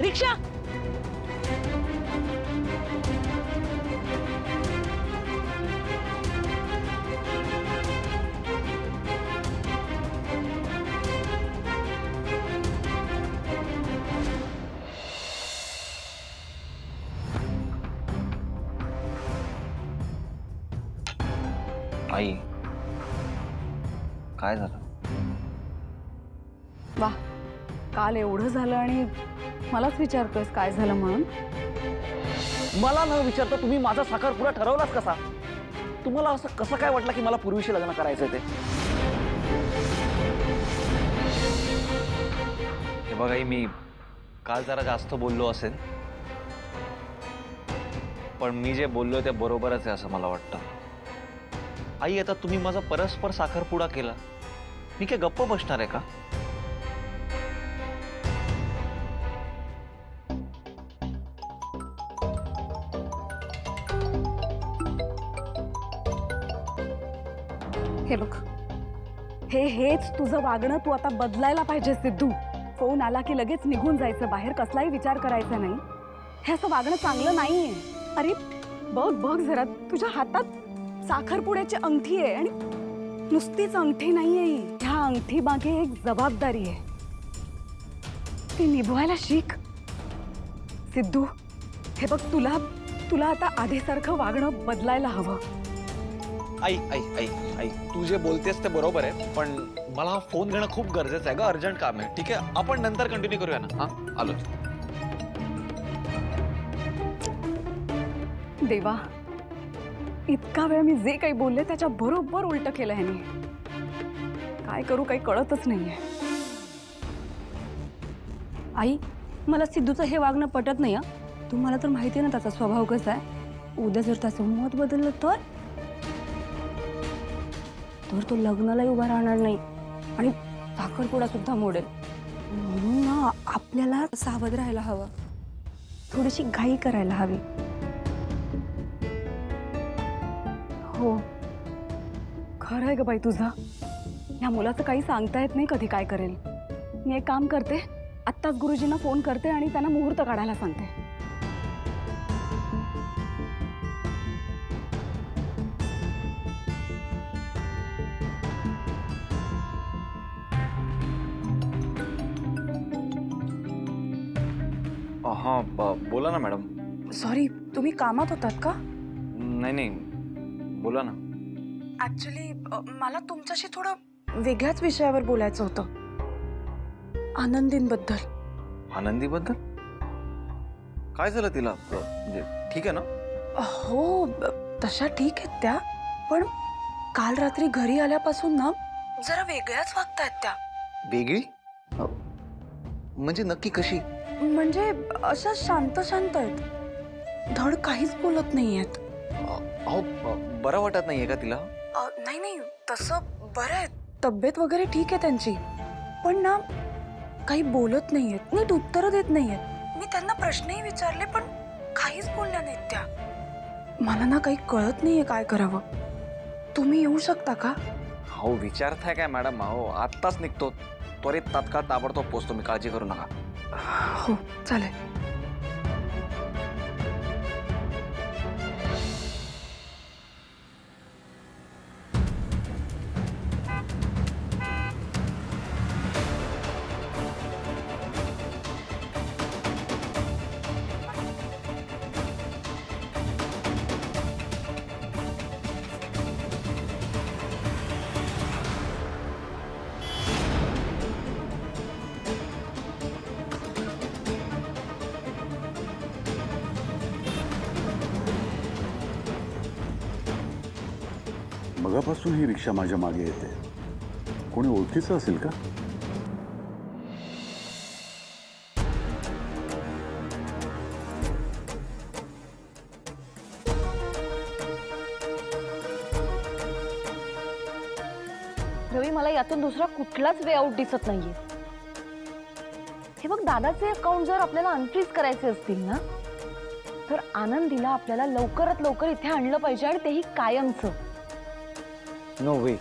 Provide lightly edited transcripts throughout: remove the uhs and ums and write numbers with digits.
रिक्षा आई काय झालं? वाह, काल एवढं झालं आणि मलाच विचारतोयस काय झालं म्हणून? मला न विचारता तुम्ही माझा साखरपुडा ठरवलाच कसा? तुम्हाला असं कसं काय वाटलं की मला पूर्वीशी लग्न करायचंय ते? हे बघा आई, मी काल जरा जास्त बोललो असेल, पण मी जे बोललोय ते बरोबरच आहे असं मला वाटतं. आई, आता तुम्ही माझा परस्पर साखरपुडा केला, मी काय गप्प बसणार आहे का? हे बघ, हेच तुझं वागणं तू आता बदलायला पाहिजे सिद्धू. फोन आला की लगेच निघून जायचं बाहेर, कसलाही विचार करायचा नाही. हे असं वागणं चांगलं नाहीये. अरे बघ बघ जरा, तुझ्या हातात साखरपुड्याची अंगठी आहे आणि नुसतीच अंगठी नाहीये ही. ह्या अंगठी मागे एक जबाबदारी आहे, ती निभवायला शिक सिद्धू. हे बघ, तुला आता आधीसारखं वागणं बदलायला हवं. आई आई आई आई, तू जे बोलतेस ते बरोबर आहे, पण मला हा फोन घेणं खूप गरजेचं आहे ग. अर्जंट काम आहे. ठीक आहे, आपण नंतर कंटिन्यू करूया ना. हा, आलो. देवा, इतका वेळ मी जे काही बोलले त्याच्या बरोबर उलट केलं ह्याने. काय करू काही कळतच नाहीये. आई, मला सिद्धूचं हे वागणं पटत नाही. तुम्हाला तर माहिती आहे ना त्याचा स्वभाव कसा आहे. उद्या जर त्याचं मत बदललं तर तो लग्नालाही उभा राहणार नाही आणि साखरपुडा सुद्धा मोडेल. म्हणून ना आपल्याला सावध राहायला हवं, थोडीशी घाई करायला हवी. हो, खरं आहे ग बाई तुझं. या मुलाचं काही सांगता येत नाही कधी काय करेल. मी एक काम करते, आत्ताच गुरुजींना फोन करते आणि त्यांना मुहूर्त काढायला सांगते. हां, बोला ना मॅडम. सॉरी, तुम्ही कामात होतात का? नाही नाही, बोला ना. ऍक्च्युली मला तुमच्याशी थोडं वेगळ्याच विषयावर बोलायचं होतं, आनंदींबद्दल. आनंदीबद्दल? काय झालं तिला? म्हणजे ठीक आहे ना? हो, तशा ठीक आहेत त्या, पण काल रात्री घरी आल्यापासून ना जरा वेगळ्याच वागतायत त्या. वेगळी? म्हणजे नक्की कशी? म्हणजे अशा शांत शांत आहेत, धड काहीच बोलत नाहीयेत. अहो, बरं वाटत नाहीये का तिला? नाही नाही, तसं बरं आहे, तब्येत वगैरे ठीक आहे त्यांची, पण ना काही बोलत नाहीयेत, नीट उत्तरं देत नाहीयेत. मी त्यांना प्रश्नही विचारले पण काहीच बोलल्या नाहीत त्या. मला ना काही कळत नाहीये काय करावं. तुम्ही येऊ शकता का? हो, विचारताय काय मॅडम? अहो, आत्ताच निघतो, त्वरित तात्काळ ताबडतोब पोचतो मी, काळजी करू नका. हो, चालेल. मगापासून ही रिक्षा माझ्या मागे येते. कोणी ओळखीचं असेल का? रवी मला यातून दुसरा कुठलाच वे आउट दिसत नाहीये. हे बघ, दादाचे अकाउंट जर आपल्याला अनफ्रीज करायचे असतील ना, तर आनंदीला आपल्याला लवकरात लवकर इथे आणलं पाहिजे, आणि तेही कायमचं. No way.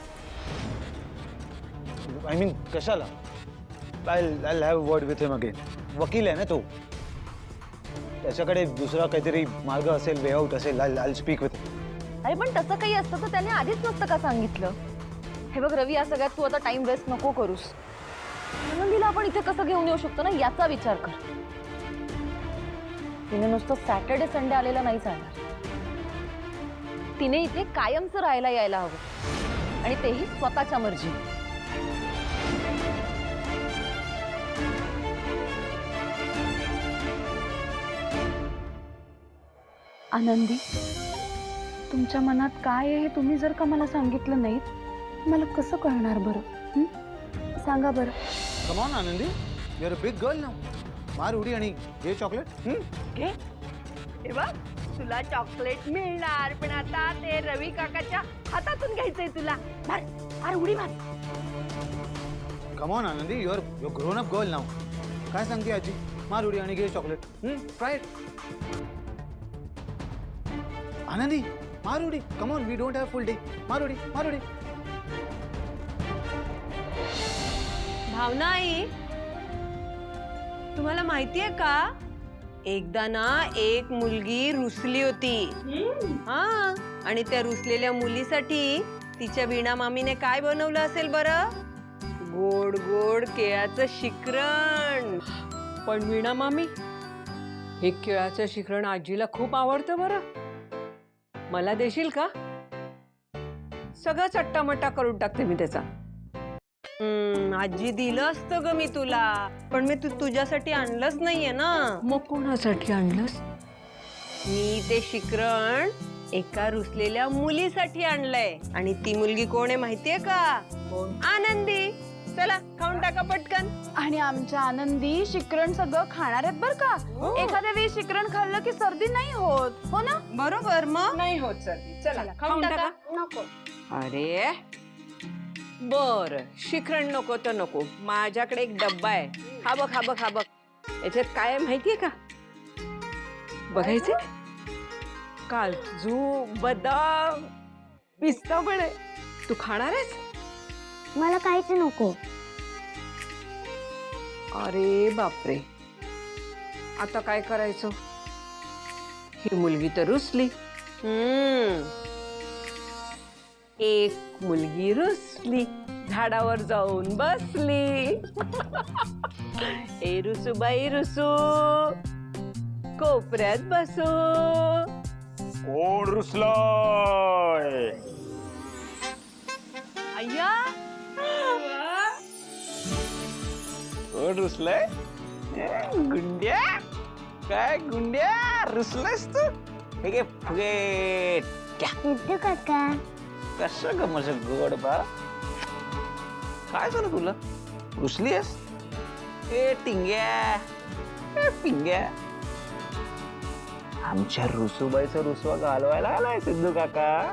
आय मीन कशाला? I have word with him again. वकील आहे ना तो. त्याच्याकडे दुसरा काहीतरी मार्ग असेल, वे आउट असेल. आय स्पीक विथ हिम. अरे पण तसं काही असतं तर त्याने आधीच नसतं का सांगितलं? हे बघ रवी, या सगळ्यात तू आता टाइम वेस्ट नको करूस. आनंदीला आपण इथे कसं घेऊन येऊ शकतो ना, याचा विचार कर. तिने नुसतं सॅटर्डे संडे आलेला नाही चालणार. तिने इथे कायमचं राहायला यायला हवं, आणि तेही स्वतःच्या मर्जी. आनंदी, तुमच्या मनात काय आहे हे तुम्ही जर का मला सांगितलं नाही, मला कसं कळणार बरं? सांगा बरं. कम on Anandi, you are a big girl now. मार उडी आणि घे चॉकलेट. हे बघ, तुला चॉकलेट मिळणार, पण आता ते रवी काकाच्या हातातून घ्यायचंय तुला. मार मार उडी मार. Come on Anandi, you are grown up girl now. काय सांगते आजी? मार उडी आणि घे चॉकलेट. Try it. आनंदी, मार उडी. Come on, we don't have full day. मार उडी, मार उडी. भावना आई, तुम्हाला माहितीये का, एकदा ना एक मुलगी रुसली होती. हा, आणि त्या रुसलेल्या मुलीसाठी तिच्या वीणा मामीने काय बनवलं असेल बरं? गोड गोड केळाचं शिकरण. पण वीणा मामी, हे केळाचं शिकरण आजीला खूप आवडतं बरं. मला देशील का? सगळा चट्टामट्टा करून टाकते मी त्याचा. आजी दिलं असतं ग मी तुला, पण मी तुझ्यासाठी आणलंच नाहीये ना. मग कोणासाठी आणलंस? मी ते शिकरण एका रुसलेल्या मुलीसाठी आणलंय, आणि ती मुलगी कोण आहे माहितीये का? कोण? आनंदी. चला खाऊन टाका पटकन. आणि आमच्या आनंदी शिकरण सगळं खाणार आहेत बर का. एखाद्या वेळी शिकरण खाल्लं की सर्दी नाही होत, हो ना? बरोबर, मग नाही होत सर्दी. चला खाऊन टाका. नको. अरे बर, शिखरण नको तर नको, माझ्याकडे एक डब्बा आहे. हा बघ, हा बघ, हा बघ. याच्यात काय आहे माहितीये का? बघायचे? काजू, बदाम, पिस्ता पण आहे. तू खाणार आहेस? मला काहीच नको. अरे बापरे, आता काय करायचं? ही मुलगी तर रुसली. एक मुलगी रुसली, झाडावर जाऊन बसली. ए रुसूबाई रुसू, कोपऱ्यात बसू. कोण रुसलाय? अय्या, कोण रुसलाय? गुंड्या? काय गुंड्या, रुसलायस तू? हे घे फुगेट. सिद्धू काका, कसं ग माझं गोड बा? काय झालं तुला? रुसली आहेस? ए टिंग्या, ए पिंग्या, आमच्या रुसूबाईचा रुसवा घालवायला आलाय सिद्धू काका.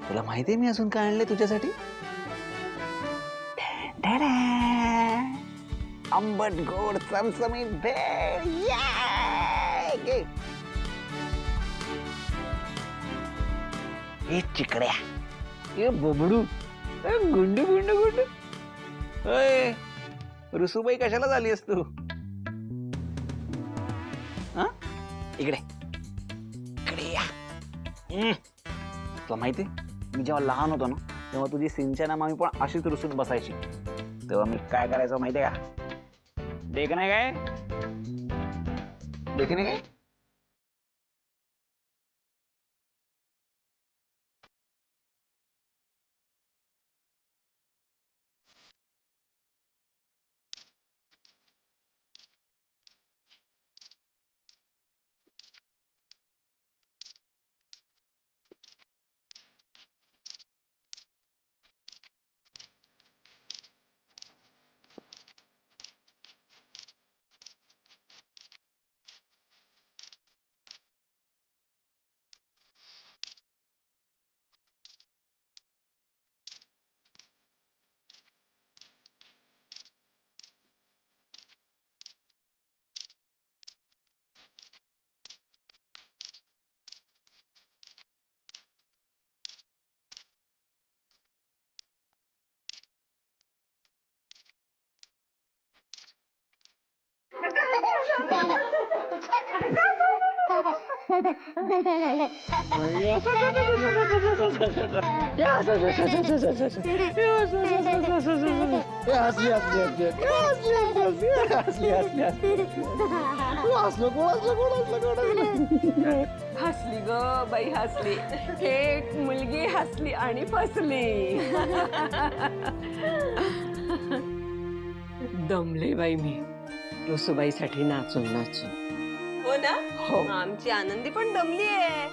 तुला माहितीये मी अजून काय आणले तुझ्यासाठी? आंबट गोड चमचमीत भेळ. ए चिकड्या, ए बोबडू, ए गुंडू गुंडू गुंडू. अय रुसूबाई कशाला झाली असत तू? हा, इकडे इकडे या. तुला माहिती, मी जेव्हा लहान होतो ना, तेव्हा तुझी सिंचना मामी पण अशीच रुसून बसायची. तेव्हा मी काय करायचं माहितीये का? देख नाही काय, देख नाही काय. हसली ग बाई हसली. एक मुलगी हसली आणि फसली. दमले बाई मी रुसूबाईसाठी नाचून नाचून. हो ना हो आमची आनंदी पण दमली आहे.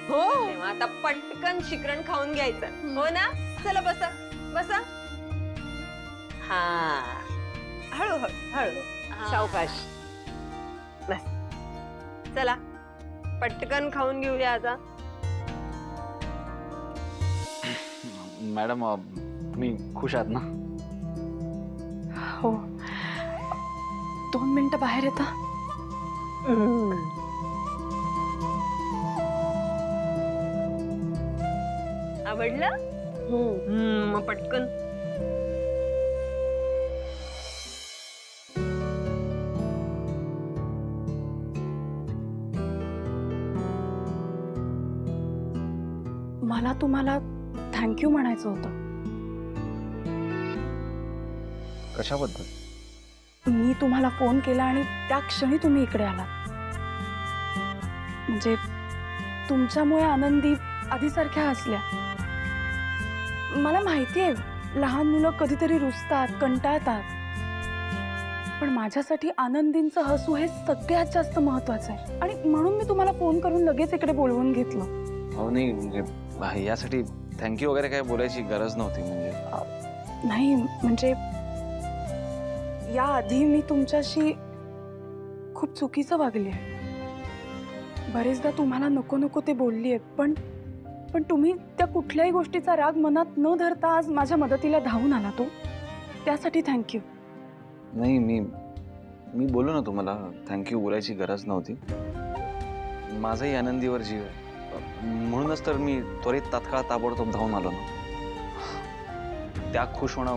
हो तेव्हा आता पटकन शिकरण खाऊन घ्यायचं. हो ना चला बसा बसा. हा हळू हळू हळू हा. सावकाश. चला पटकन खाऊन घेऊया आता. मॅडम तुम्ही खुश आहात ना? हो 2 मिनिटं बाहेर येता. आवडलं मग पटकन. मला तुम्हाला थँक्यू म्हणायचं होतं. कशाबद्दल? मी तुम्हाला फोन केला आणि त्या क्षणी तुम्ही इकडे आलात. म्हणजे तुमच्यामुळे आनंदी आधीसारख्या हसल्या. मला माहिती आहे लहान मुलं कधीतरी रुसतात, कंटाळतात, पण माझ्यासाठी आनंदींचं हसू हे सगळ्यात जास्त महत्वाचं आहे. आणि म्हणून मी तुम्हाला फोन करून लगेच इकडे बोलवून घेतलं. हो नाही म्हणजे यासाठी थँक्यू वगैरे काही बोलायची गरज नव्हती. म्हणजे नाही म्हणजे याआधी मी तुमच्याशी खूप चुकीचं वागले. बरेचदा तुम्हाला नको नको ते बोलली आहे, पण तुम्ही त्या कुठल्याही गोष्टीचा राग मनात न धरता आज माझ्या मदतीला धावून आला. तो त्यासाठी थँक्यू. नाही मी बोललो ना तुम्हाला थँक्यू बोलायची गरज नव्हती. माझाही आनंदीवर जीव आहे, म्हणूनच तर मी त्वरित तात्काळ ताबडतोब धावून आलो ना. त्या खुश होणं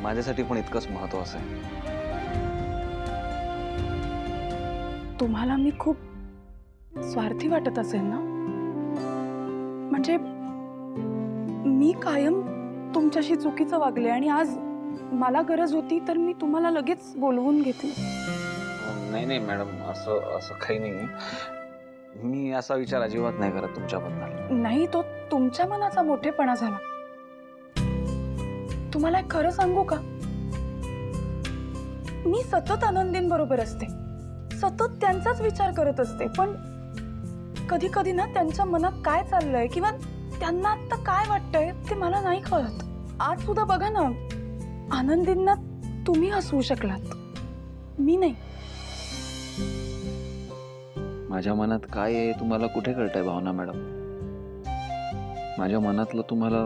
माझ्यासाठी पण इतकंच महत्वाचं आहे. तुम्हाला मी खूप स्वार्थी वाटत असेल ना? म्हणजे मी कायम तुमच्याशी चुकीचं वागले आणि आज मला गरज होती तर मी तुम्हाला लगेच बोलवून घेतलं. नाही मॅडम असं काही नाही. मी असा विचार अजिबात नाही करत तुमच्याबद्दल. नाही, तो तुमच्या मनाचा मोठेपणा झाला. तुम्हाला एक खरं सांगू का? मी सतत आनंदींबरोबर असते, सतत त्यांचाच विचार करत असते, पण कधी कधी ना त्यांच्या मनात काय चाललंय किंवा त्यांना आता काय वाटतंय ते मला नाही कळत. आज सुद्धा बघा ना, आनंदींना तुम्ही हसवू शकलात, मी नाही. माझ्या मनात काय आहे तुम्हाला कुठे कळतंय भावना मॅडम? माझ्या मनातलं तुम्हाला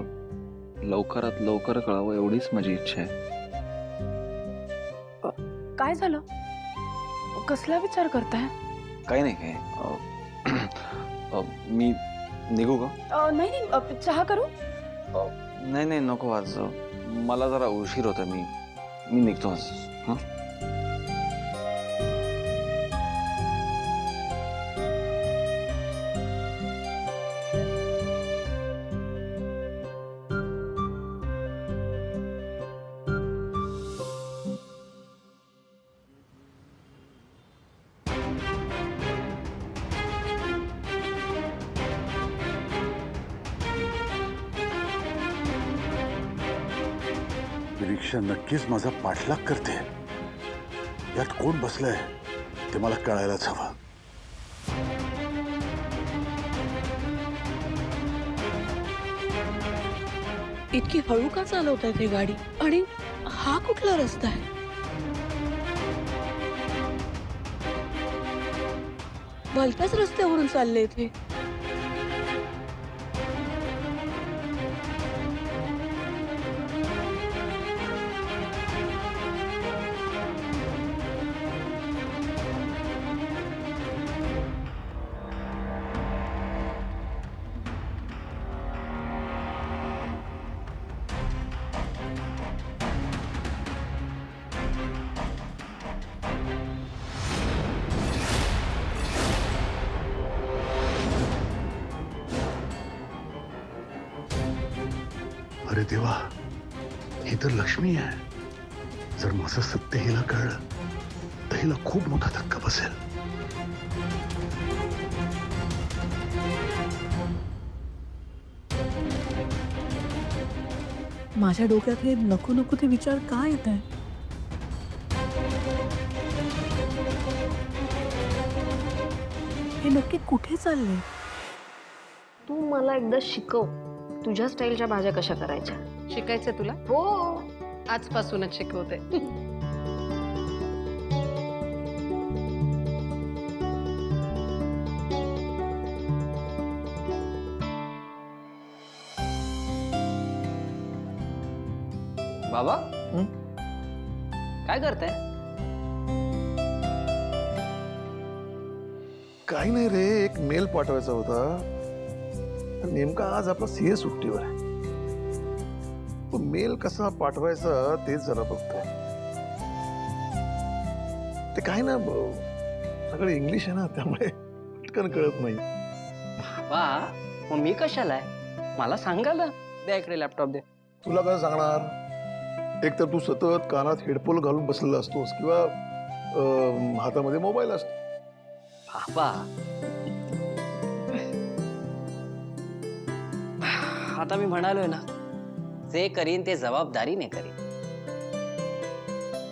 लवकरात लवकर कळावं एवढीच माझी इच्छा आहे. काय झालं? कसला विचार करताय? काही नाही काय. मी निघू का? नाही, चहा करू? नाही नको. आज मला जरा उशीर होता. मी निघतो आज. हां रिक्षा नक्कीच माझा पाठलाग करते. यात कोण बसलंय ते मला कळायलाच हवं. इतकी हळू का चालवतायत ही गाडी? आणि हा कुठला रस्ता आहे? भलत्याच रस्त्यावरून चालले ते. अरे देवा, ही तर लक्ष्मी आहे. जर माझं सत्य हिला कळलं तर हिला खूप मोठा धक्का बसेल. माझ्या डोक्यात हे नको नको ते विचार का येत आहे? हे नक्की कुठे चालले? तू मला एकदा शिकव तुझ्या स्टाईलच्या भाज्या कशा करायच्या. शिकायचं तुला? हो. आजपासूनच शिकवते. बाबा काय करताय? काही नाही रे, एक मेल पाठवायचा होता. नेमका आज आपला सीए सुट्टीवर आहे. तो मेल कसा पाठवायचा तेच जरा बघतोय. ते काय ना, सगळं इंग्लिश आहे ना, त्यामुळे पटकन कळत नाही. बाबा मग मी कशाला आहे? मला सांगा ना. द्या इकडे लॅपटॉप दे. तुला काय सांगणार? एक तर तू सतत कानात हेडफोन घालून बसलेला असतोस किंवा हातामध्ये मोबाईल असतो. बाबा आता मी म्हणालोय ना, जे करीन ते जबाबदारीने करीन.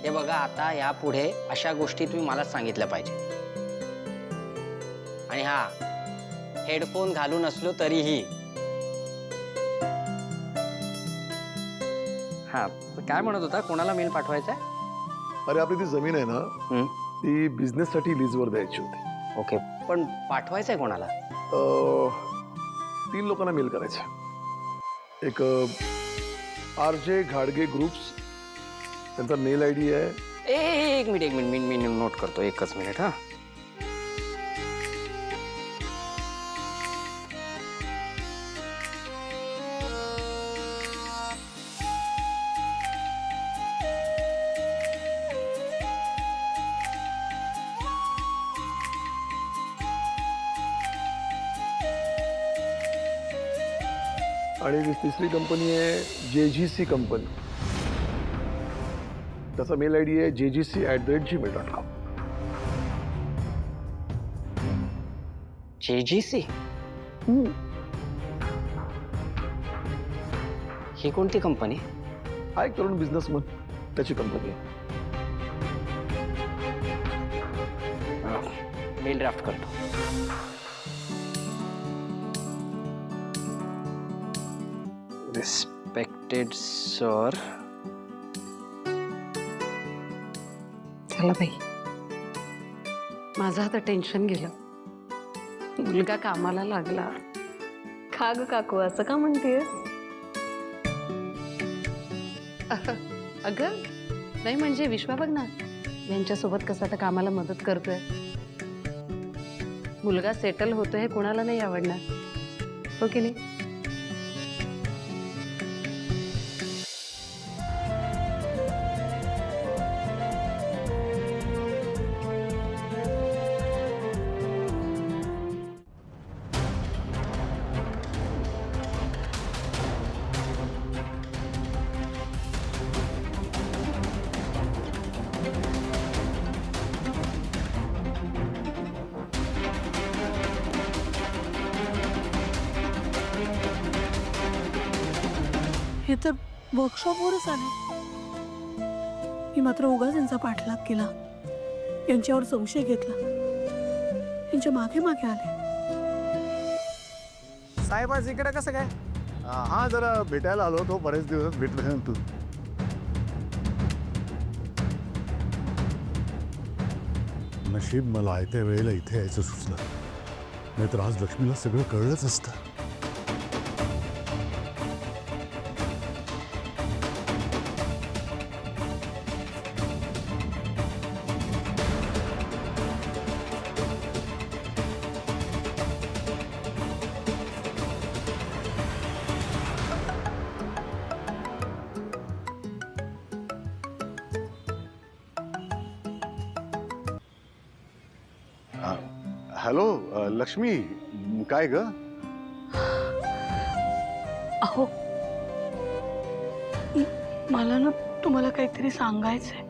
हे बघा, आता यापुढे अशा गोष्टी तुम्ही मला सांगितल्या पाहिजे. आणि हा, हेडफोन घालून असलो तरीही. हा, काय म्हणत होता? कोणाला मेल पाठवायचा आहे? अरे आपली ती जमीन आहे ना, हं. ती बिझनेस साठी लीजवर द्यायची होती. ओके, पण पाठवायचं आहे कोणाला? 3 लोकांना मेल करायचा. एक RJ घाडगे ग्रुप्स, त्यांचा मेल ID आहे. एक मिनिट मी नोट करतो. एकच मिनिट. हा, आणि तिसरी कंपनी आहे JGC कंपनी. त्याचा मेल ID आहे jgc@gmail.com. JGC ही कोणती कंपनी? हा एक तरुण बिझनेसमन, त्याची कंपनी आहे. मेल ड्राफ्ट करतो. Respected sir. चला बाई, माझं आता टेन्शन गेलं. मुलगा कामाला लागला. का ग काकू असं का म्हणतेस? अगं नाही, म्हणजे विश्वा बघ ना, यांच्यासोबत कसं आता कामाला मदत करतोय. मुलगा सेटल होतोय हे कोणाला नाही आवडणार, हो की नाही? हे तर वर्कशॉपवरच आले. मी मात्र उगाच यांचा पाठलाग केला, यांच्यावर संशय घेतला, यांच्या मागे मागे आले. साहेब आज इकडे कसं काय? हा, जरा भेटायला आलो होतो. बरेच दिवस भेटल्यानंतर. नशीब मला आयत्या वेळेला इथे यायचं सुचलं, नाहीतर आज लक्ष्मीला सगळं कळलंच असतं. हॅलो लक्ष्मी, काय ग? अहो मला ना तुम्हाला काहीतरी सांगायचंय.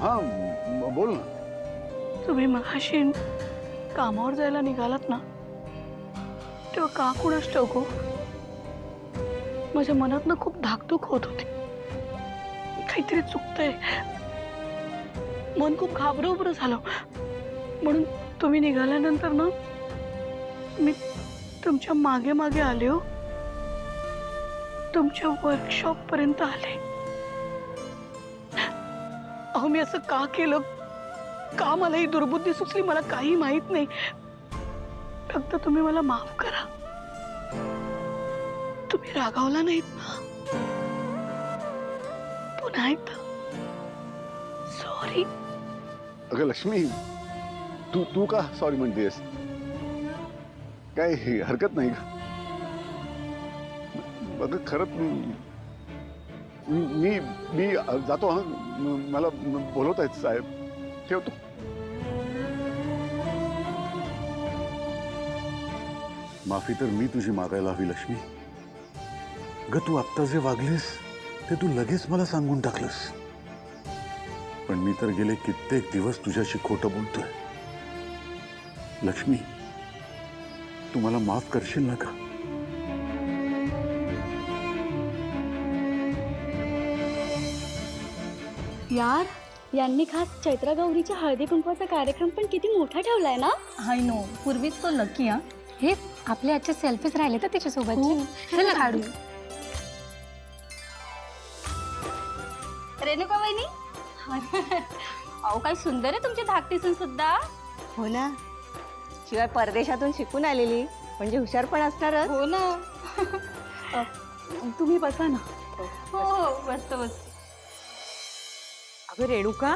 हा बोल ना. तुम्ही मगाशी कामावर जायला निघालात ना, तेव्हा का कुणास ठाऊक माझ्या मनात ना खूप धाकधूक होत होती. काहीतरी चुकतंय, मन खूप घाबरं झालं. म्हणून तुम्ही निघाल्यानंतर ना मी तुमच्या मागे मागे आले हो, तुमच्या वर्कशॉप पर्यंत आले. अहो मी असं का केलं, का मला ही दुर्बुद्धी सुचली मला काही माहित नाही. फक्त तुम्ही मला माफ करा. तुम्ही रागावला नाहीत ना? पुन्हा एकदा सॉरी. अगं लक्ष्मी, तू का सॉरी म्हणतेस? काय हरकत नाही का? अगं खरंच मी जातो. हा मला बोलवत आहेत साहेब, ठेवतो. माफी तर मी तुझी मागायला हवी लक्ष्मी. अगं तू आत्ता जे वागलीस ते तू लगेच मला सांगून टाकलंस. पण मी तर गेले कित्येक दिवस तुझ्याशी खोटं बोलतोय. लक्ष्मी, तू मला माफ करशील ना का? यार, यांनी खास चैत्रा गौरीच्या हळदी कुंकवाचा कार्यक्रम पण किती मोठा ठेवलाय ना. हाय नो, पूर्वीच तो नक्की. हा हे आपले आजचे सेल्फीज राहिले तर त्याच्यासोबत चला काढू. रेणुका वहिनी, अहो काय सुंदर आहे तुमची धाकटी सुद्धा. हो ना, शिवाय परदेशातून शिकून आलेली म्हणजे हुशार पण असणारच. हो ना. तुम्ही बसा ना. हो हो बसतो बस. अगं रेणुका,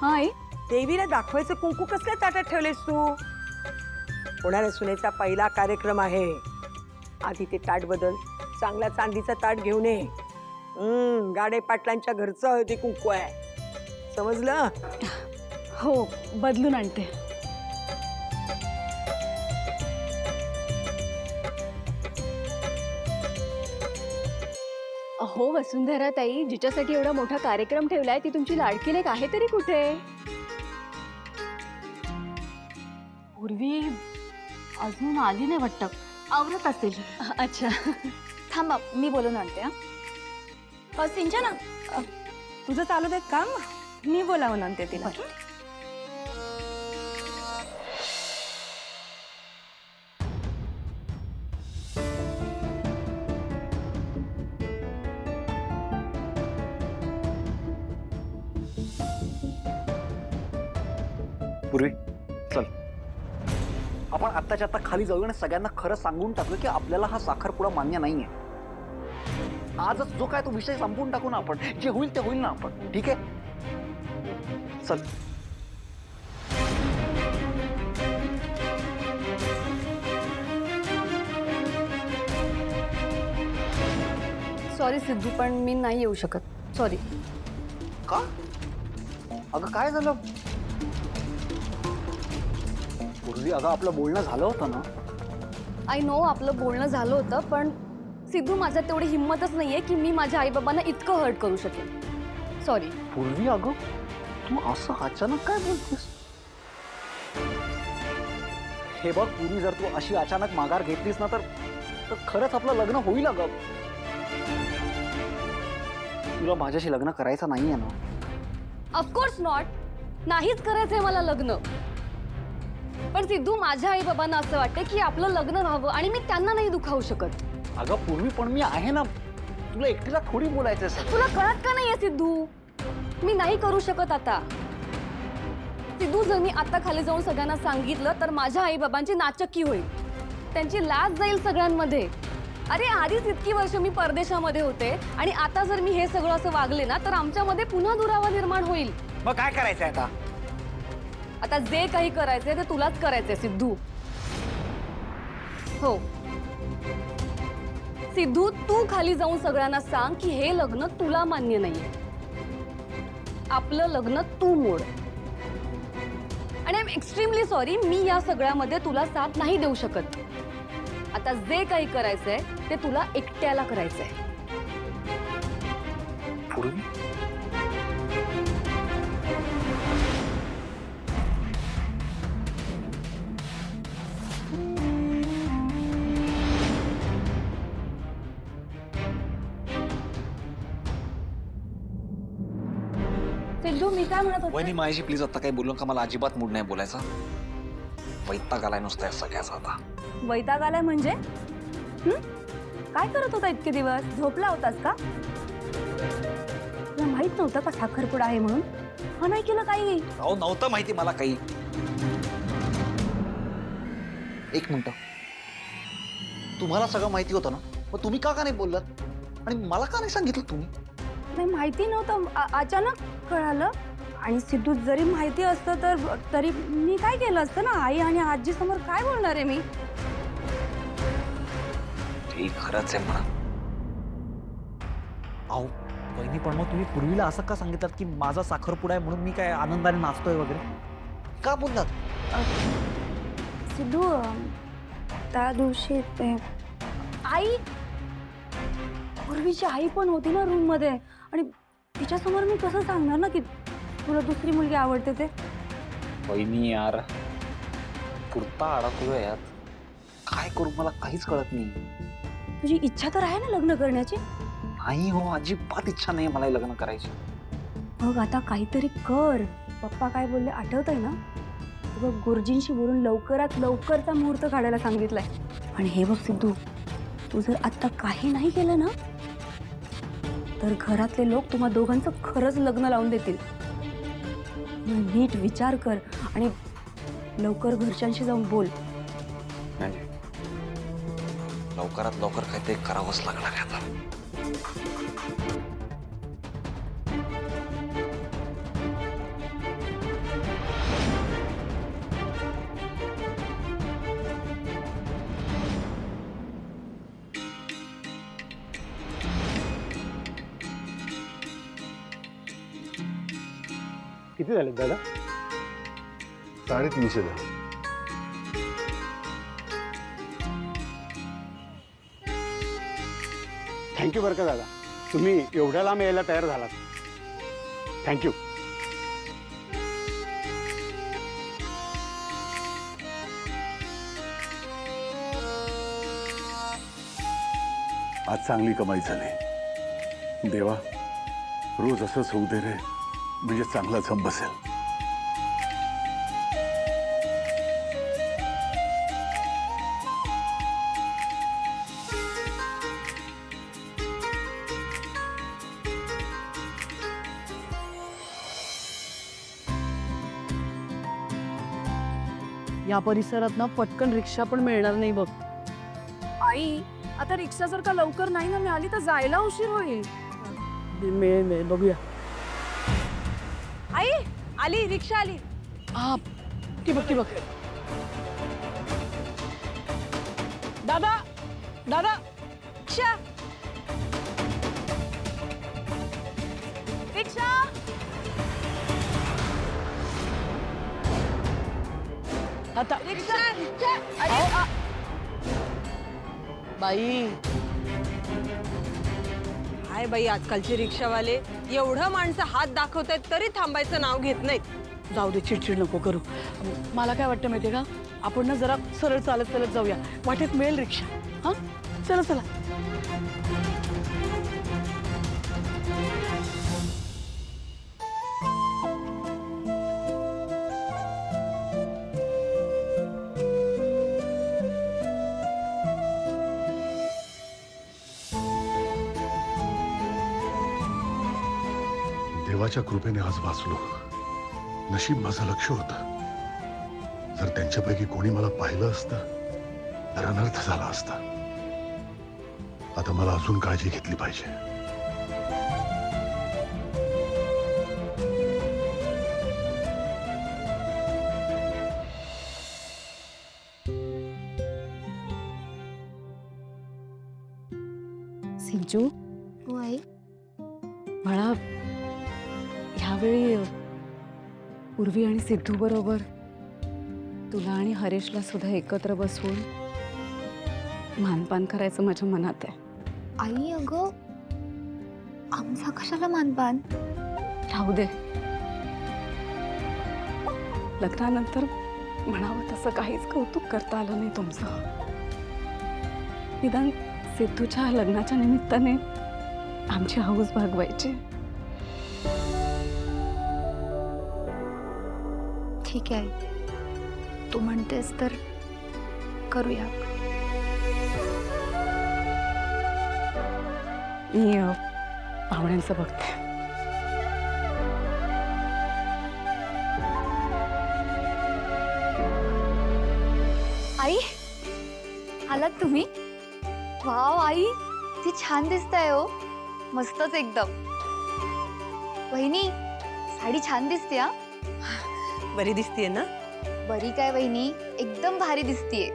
हाय, देवीला दाखवायचं कुंकू कसल्या ताटात ठेवलेस तू? होणाऱ्या सुनेचा पहिला कार्यक्रम आहे. आधी ते ताट बदल, चांगला चांदीचा ताट घेऊन ये. गाडे पाटलांच्या घरचं हळदी कुंकू आहे, समजलं? हो बदलून आणते. अहो वसुंधरा ताई, जिच्यासाठी एवढा मोठा कार्यक्रम ठेवलाय ती तुमची लाडकी लेक आहे तरी कुठे? पूर्वी अजून आली नाही वाटतं, आवरत असेल. अच्छा थांबा, मी बोलून आणते. हा सिंचना, तुझं चालू देत काम, मी बोलावून आणते तिला. पूर्वी चल, आपण आत्ताच्या आत्ता खाली जाऊ आणि सगळ्यांना खरं सांगून टाकू की आपल्याला हा साखरपुडा मान्य नाहीये. आजच जो काय तो विषय संपवून टाकू ना आपण. जे होईल ते होईल ना आपण, ठीक आहे? चल. सॉरी सिद्धू, पण मी नाही येऊ शकत. सॉरी. का? अगं काय झालं? पूर्वी अगं आपलं बोलणं झालं होतं ना. आय नो आपलं बोलणं झालं होतं, पण सिद्धू माझ्यात तेवढी हिंमतच नाहीये की मी माझ्या आईबाबांना इतकं हर्ट करू शकेन. सॉरी. पूर्वी अगं तू असं अचानक काय बोलतेस? हे बघ पूर्वी, जर तू अशी अचानक माघार घेतलीस ना तर खरंच आपलं लग्न होईल. अगं तुला माझ्याशी लग्न करायचं नाहीये ना? Of course not. नाहीच करायचंय मला लग्न. पण सिद्धू, माझ्या आई बाबांना असं वाटतं की आपलं लग्न व्हावं आणि मी त्यांना नाही दुखावू शकत. अगं पूर्वी, पण मी आहे ना. तुला एकटीला थोडी बोलायचं. तुला कळत का नाहीये सिद्धू? मी नाही करू शकत आता. सिद्धू, जर मी आता खाली जाऊन सगळ्यांना सांगितलं तर माझ्या आई बाबांची नाचक्की होईल, त्यांची लाज जाईल सगळ्यांमध्ये. अरे आधीच इतकी वर्ष मी परदेशामध्ये होते आणि आता जर मी हे सगळं असं वागले ना तर आमच्यामध्ये पुन्हा दुरावा निर्माण होईल. मग काय करायचंय आता? आता जे काही करायचंय ते तुलाच करायचंय सिद्धू. हो सिद्धू, तू खाली जाऊन सगळ्यांना सांग की हे लग्न तुला मान्य नाहीये. आपलं लग्न तू मोड. आणि आय एम एक्स्ट्रीमली सॉरी, मी या सगळ्यामध्ये तुला साथ नाही देऊ शकत. आता जे काही करायचंय ते तुला एकट्याला करायचंय. पूर्वी सिद्धू मी काय म्हणत होते वहिनी माझ्याशी प्लीज आता काही बोलू नका. मला अजिबात मूड नाही बोलायचा. वैताग आलाय नुसता या सगळ्याचा आता. वैताग आलाय म्हणजे काय करत होता इतके दिवस? झोपला होतास का? तुला माहित नव्हतं का साखरपुडा आहे म्हणून? हा नाही केलं काही? अहो नव्हतं माहिती मला काही. एक मिनिट, तुम्हाला सगळं माहिती होतं ना, मग तुम्ही का नाही बोललात आणि मला का नाही सांगितलं तुम्ही? नाही माहिती नव्हतं, अचानक कळालं. आणि सिद्धू जरी माहिती असतं तर तरी मी काय केलं असतं ना? आई आणि आजी समोर काय बोलणार आहे मी? ते खरंच आहे म्हणा. अहो वहिनी पण मग तुम्ही पूर्वीला असं का सांगितलं की माझा साखरपुडा आहे म्हणून मी काय आनंदाने नाचतोय वगैरे का बोललात? सिद्धू त्या दिवशी ते आई, पूर्वीची आई पण होती ना रूम मध्ये, आणि तिच्यासमोर मी कसं सांगणार ना की तुला दुसरी मुलगी आवडते ते? वहिनी यार, पुरता अडकलोय यात. काय करू मला काहीच कळत नाही. तुझी इच्छा तर आहे ना लग्न करण्याची? नाही हो, अजिबात इच्छा नाही मला लग्न करायची. मग आता काहीतरी कर. पप्पा काय बोलले आठवतंय ना? बघ, गुरुजींशी बोलून लवकरात लवकरचा मुहूर्त काढायला सांगितलाय. आणि हे बघ सिद्धू, तू जर आता काही नाही केलं ना तर घरातले लोक तुम्हा दोघांचं खरंच लग्न लावून देतील. मग नीट विचार कर आणि लवकर घरच्यांशी जाऊन बोल. नाही, लवकरात लवकर काहीतरी करावंच लागणार आहे आता. किती झाले दादा? 350 झालं. थँक्यू बरं का दादा, तुम्ही एवढ्या लांब यायला तयार झालात. थँक्यू. आज चांगली कमाई झाली. देवा, रोज असंच होऊ दे रे, म्हणजे चांगला जम बसेल. या परिसरात ना पटकन रिक्षा पण मिळणार नाही बघ. आई, आता रिक्षा जर का लवकर नाही ना मिळाली तर जायला उशीर होईल. मिळेल बघूया. आई आली, रिक्षा आली. हा, ती बघ ती बघ. दादा दादा, रिक्षा, रिक्षा. आता रिक्षा, रिक्षा. बाई, काय बाई आजकालचे रिक्षावाले, एवढं माणसं हात दाखवतायत तरी थांबायचं नाव घेत नाहीत. जाऊ दे, चिडचिड नको करू. मला काय वाटतं माहितीये का, आपण ना जरा सरळ चालत चालत जाऊया. वाटेत मिळेल रिक्षा. हा, चला चला. देवाच्या कृपेने आज वाचलो. नशीब माझं लक्ष होतं. जर त्यांच्यापैकी कोणी मला पाहिलं असतं तर अनर्थ झाला असता. आता मला अजून काळजी घेतली पाहिजे. सिंचू, हो आई. बाळा, ह्यावेळी पूर्वी आणि सिद्धू बरोबर तुला आणि हरेशला सुद्धा एकत्र बसवून मानपान करायचं माझ्या मनात आहे. आई अगं, आमचा कशाला मानपान? राहू दे. लग्नानंतर म्हणावं तसं काहीच कौतुक करता आलं नाही तुमचं. निदान सिद्धूच्या लग्नाच्या निमित्ताने आमची हौस भागवायची. ठीक आहे, तू म्हणतेस तर करूया. मी पाहुण्यांचं बघते. आई, आलात तुम्ही? वाव आई, ती छान दिसताय हो. मस्तच एकदम. वहिनी, साडी छान दिसते. हा, बरी दिसतीये ना? बरी काय वहिनी, एकदम भारी दिसतीये.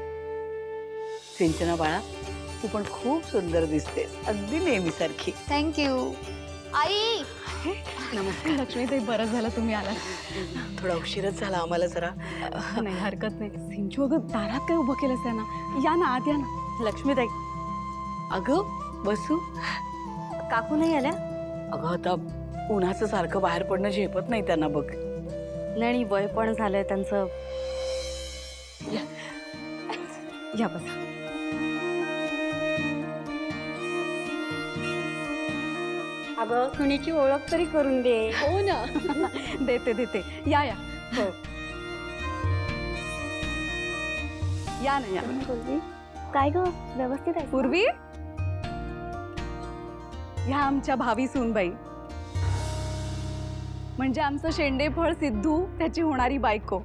सिंचना बाळा, तू पण खूप सुंदर दिसतेस, अगदी नेहमीसारखी. थँक्यू. आई, नमस्कार लक्ष्मीताई, बरं झालं तुम्ही आलात. थोडा उशीरच झाला आम्हाला जरा. नाही हरकत नाही. सिंचू अगं दारात काय उभं केलंस आहे ना? या ना आत, या ना. लक्ष्मीताई, अगं बसू. काकू नाही आल्या? अगं आता उन्हाचं सारखं बाहेर पडणं झेपत नाही त्यांना बघ. नाही, वय पण झालंय त्यांचं. या बसा. अगं, सुनीची ओळख तरी करून दे. हो ना. देते देते. या या. हो. या ना या. काय ग, व्यवस्थित आहे? पूर्वी ह्या आमच्या भावी सूनबाई, म्हणजे आमचं शेंडेफळ सिद्धू, त्याची होणारी बायको.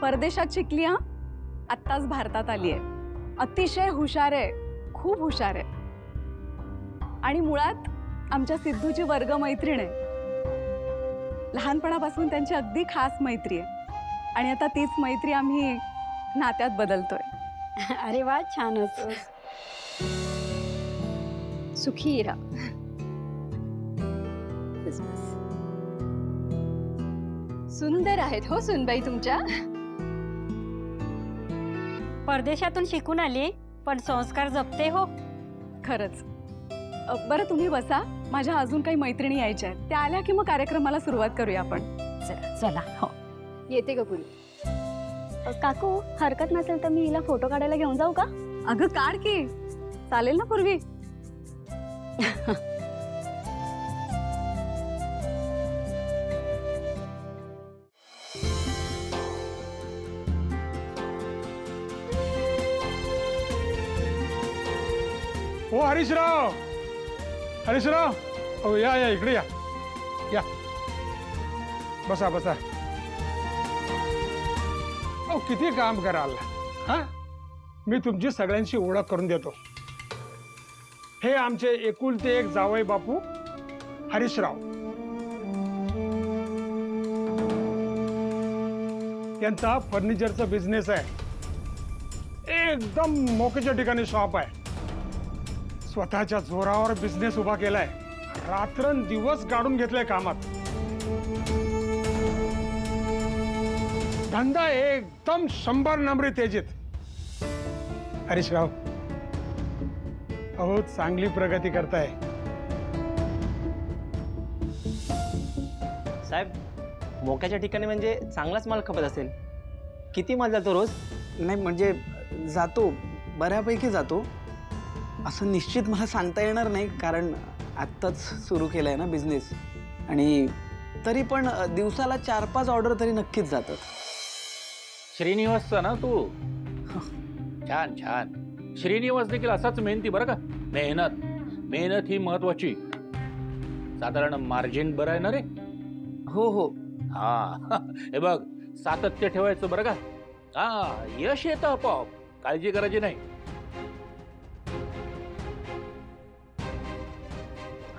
परदेशात शिकली. हा, आत्ताच भारतात आली आहे. अतिशय हुशार आहे, खूप हुशार आहे. आणि मुळात आमच्या सिद्धूची वर्गमैत्रीण आहे. लहानपणापासून त्यांची अगदी खास मैत्री आहे. आणि आता तीच मैत्री आम्ही नात्यात बदलतोय. अरे वा, छानच. सुखी राहा. सुंदर आहेत हो सुनबाई तुमच्या. परदेशातून शिकून आली, पण संस्कार जपते हो. खरंच. बरं तुम्ही बसा. माझ्या अजून काही मैत्रिणी यायच्या आहेत. त्या आल्या की मग कार्यक्रमाला सुरुवात करूया आपण. चला. हो. येते का पुरी? काकू, हरकत नसेल तर मी हिला फोटो काढायला घेऊन जाऊ का? अगं काढ की. चालेल ना पूर्वी? हो हरीशराव, हरीशराव, हो या या इकडे या. या बसा बसा. अहो किती काम कराल. हा, मी तुमची सगळ्यांशी ओळख करून देतो. हे आमचे एकुलते एक जावई बापू हरीशराव. यांचा फर्निचरचा बिझनेस आहे. एकदम मोक्याच्या ठिकाणी शॉप आहे. स्वतःच्या जोरावर बिझनेस उभा केलाय. रात्रंदिवस काढून घेतलाय कामात. धंदा एकदम 100 नंबरी तेजीत. हरीशराव, अहो चांगली प्रगती करताय. साहेब, मोक्याच्या ठिकाणी म्हणजे चांगलाच माल खपत असेल. किती माल जातो रोज? नाही म्हणजे जातो, बऱ्यापैकी जातो. असं निश्चित मला सांगता येणार नाही, कारण आत्ताच सुरू केलं आहे ना बिझनेस. आणि तरी पण दिवसाला 4-5 ऑर्डर तरी नक्कीच जातात. श्रीनिवासचा ना तू? छान छान. श्रीनिवास देखील असाच मेहनती बरं का. मेहनत ही महत्वाची. साधारण मार्जिन बरं आहे ना रे? हो हो. हा हे बघ, सातत्य ठेवायचं बरं का. हा, यश येतं आपोआप, काळजी करायची नाही.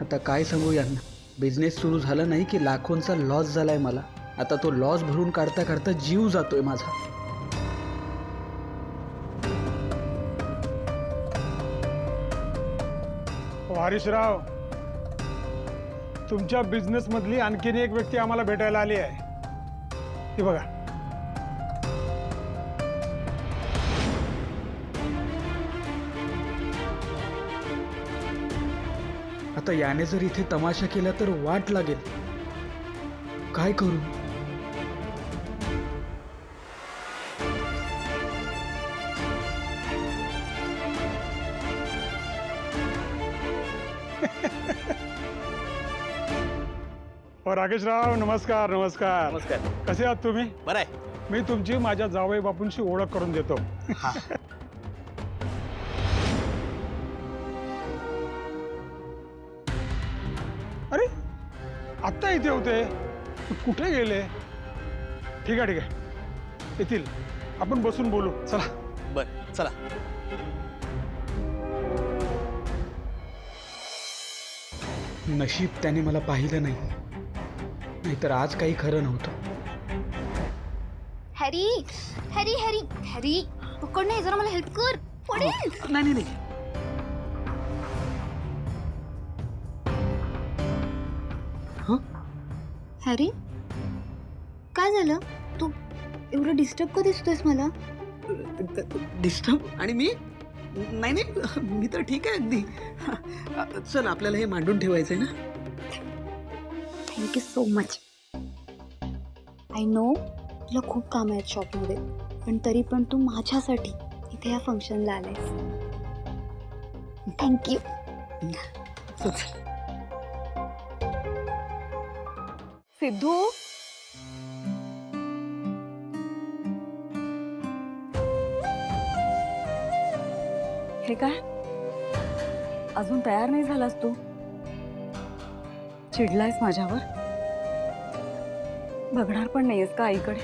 आता काय सांगू यांना, बिझनेस सुरू झाला नाही की लाखोंचा लॉस झालाय मला. आता तो लॉस भरून काढता काढता जीव जातोय माझा. हरीशराव, तुमच्या बिझनेस मधली आणखीन एक व्यक्ती आम्हाला भेटायला आली आहे. ती बघा. आता याने जर इथे तमाशा केला तर वाट लागेल. काय करू? राकेशराव, नमस्कार. नमस्कार. नमस्कार. कसे आहात तुम्ही? बरं आहे. मी तुमची माझ्या जावई बापूंशी ओळख करून देतो. अरे, आत्ता इथे होते, कुठे गेले? ठीक आहे, येतील. आपण बसून बोलू. चला. बरं, चला. नशीब त्याने मला पाहिलं नाही, नाहीतर आज काही खरं नव्हतं. हॅरी हॅरी हॅरी हॅरी पकड नाही, जरा मला हेल्प कर. पडेल. नाही. हॅरी, काय झालं? तू एवढं डिस्टर्ब का दिसतोयस मला? डिस्टर्ब? आणि मी नाही, मी तर ठीक आहे अगदी. चल, आपल्याला हे मांडून ठेवायचंय ना. Thank you so much. I know तुला खूप काम आहेत शॉपमध्ये, पण तरी पण तू माझ्यासाठी इथे या फंक्शनला आलायस. थँक्यू. सिद्धू, हे काय? अजून तयार नाही झालास तू? चिडलायस माझ्यावर? बघणार पण नाहीयेस का आईकडे?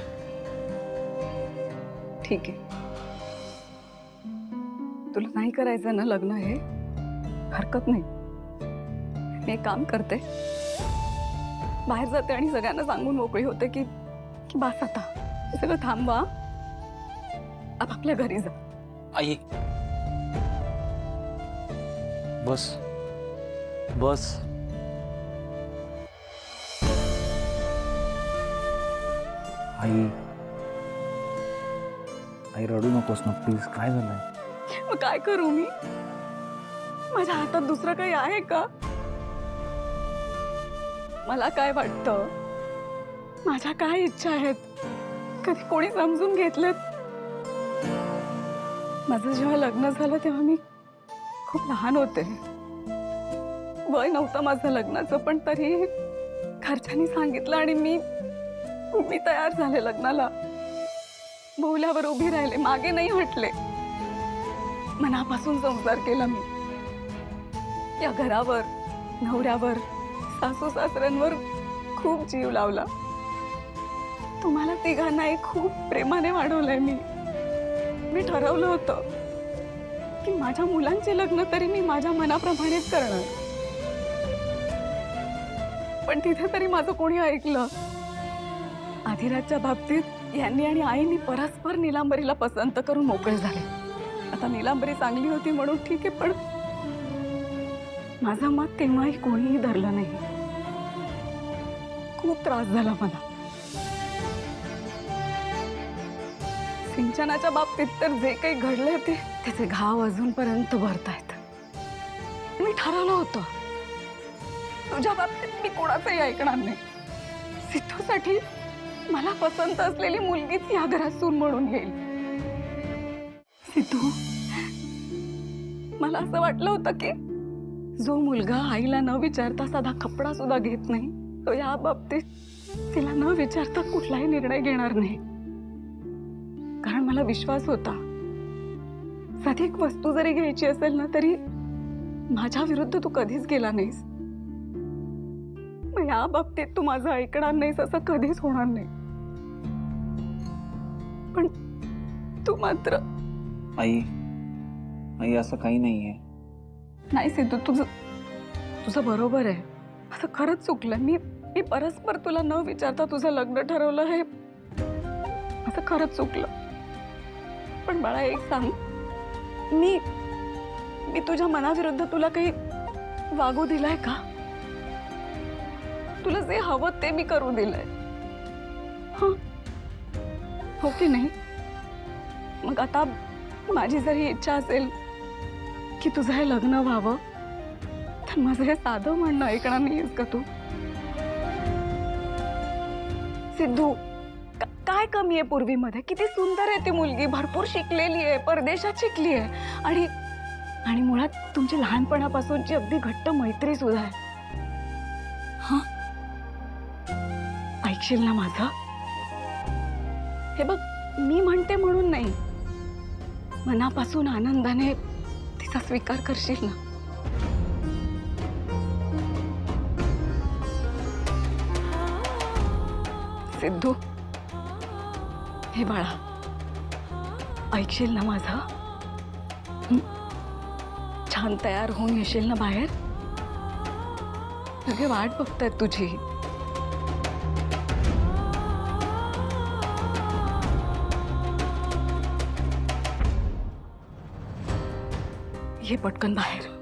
ठीक आहे, तुला नाही करायचं ना लग्न, हे हरकत नाही. मी एक काम करते, बाहेर जाते आणि सगळ्यांना सांगून मोकळी होते की बस आता हे सगळं थांबवा, आपापल्या घरी जा. आई, बस. आई रडू नकोस ना प्लीज. काय झालंय? मग काय करू मी? माझ्या हातात दुसरं काही आहे का? मला काय वाटतं, माझ्या काय इच्छा आहेत, कधी कोणी समजून घेतलेत? माझं जेव्हा लग्न झालं तेव्हा मी खूप लहान होते, वय नव्हतं माझं लग्नाचं, पण तरी घरच्यांनी सांगितलं आणि मी तयार झाले लग्नाला. बोल्यावर उभी राहिले, मागे नाही हटले. मनापासून संसार केला मी. या घरावर, नवऱ्यावर, सासू सासऱ्यांवर खूप जीव लावला. तुम्हाला तिघांनाही खूप प्रेमाने वाढवलंय मी ठरवलं होतं की माझ्या मुलांचे लग्न तरी मी माझ्या मनाप्रमाणेच करणार, पण तिथे तरी माझं कोणी ऐकलं? आधिराजच्या बाबतीत यांनी आणि आईनी परस्पर नीलांबरीला पसंत करून मोकळे झाले. आता नीलांबरी चांगली होती म्हणून ठीक आहे, पण माझं मत तेव्हाही कोणीही धरलं नाही. खूप त्रास झाला मला. सिंचनाच्या बाबतीत तर जे काही घडले त्याचे घाव अजूनपर्यंत भरतायत. मी ठरवलं होतं तुझ्या बाबतीत मी कोणाचंही ऐकणार नाही. सिद्धूसाठी मला पसंत असलेली मुलगीच या घरात सून म्हणून येईल. सिद्धू, मला असं वाटलं होतं की जो मुलगा आईला न विचारता साधा कपडा सुद्धा घेत नाही, तो या बाबतीत तिला न विचारता कुठलाही निर्णय घेणार नाही. कारण मला विश्वास होता, साधी एक वस्तू जरी घ्यायची असेल ना तरी माझ्या विरुद्ध तू कधीच गेला नाहीस. मग या बाबतीत तू माझं ऐकणार नाहीस असं कधीच होणार नाही. पण तू मात्र आई असं काही नाहीये. नाही सिद्धू, तुझं बरोबर आहे. असं खरंच चुकलं. मी परस्पर तुला न विचारता तुझं लग्न ठरवलं, हे असं खरंच चुकलं. पण बाळा एक सांग, मी तुझ्या मनाविरुद्ध तुला काही वागू दिलाय का? तुला जे हवं ते मी करू दिलंय, हो की नाही? मग आता माझी जर ही इच्छा असेल की तुझं हे लग्न व्हावं, पण माझं हे साधं म्हणणं ऐकणार नाहीस का तू? सिद्धू, काय कमी आहे पूर्वीमध्ये? किती सुंदर आहे ती मुलगी, भरपूर शिकलेली आहे, परदेशात शिकली आहे आणि मुळात तुमची लहानपणापासूनची अगदी घट्ट मैत्री सुद्धा आहे. हा, ऐकशील ना माझं? हे बघ, मी म्हणते म्हणून नाही, मनापासून आनंदाने तिचा स्वीकार करशील ना? सिद्धू, हे बाळा, ऐकशील ना माझं? छान तयार होऊन येशील ना बाहेर? सगळे वाट बघतायत तुझी. ये पटकन बाहेर.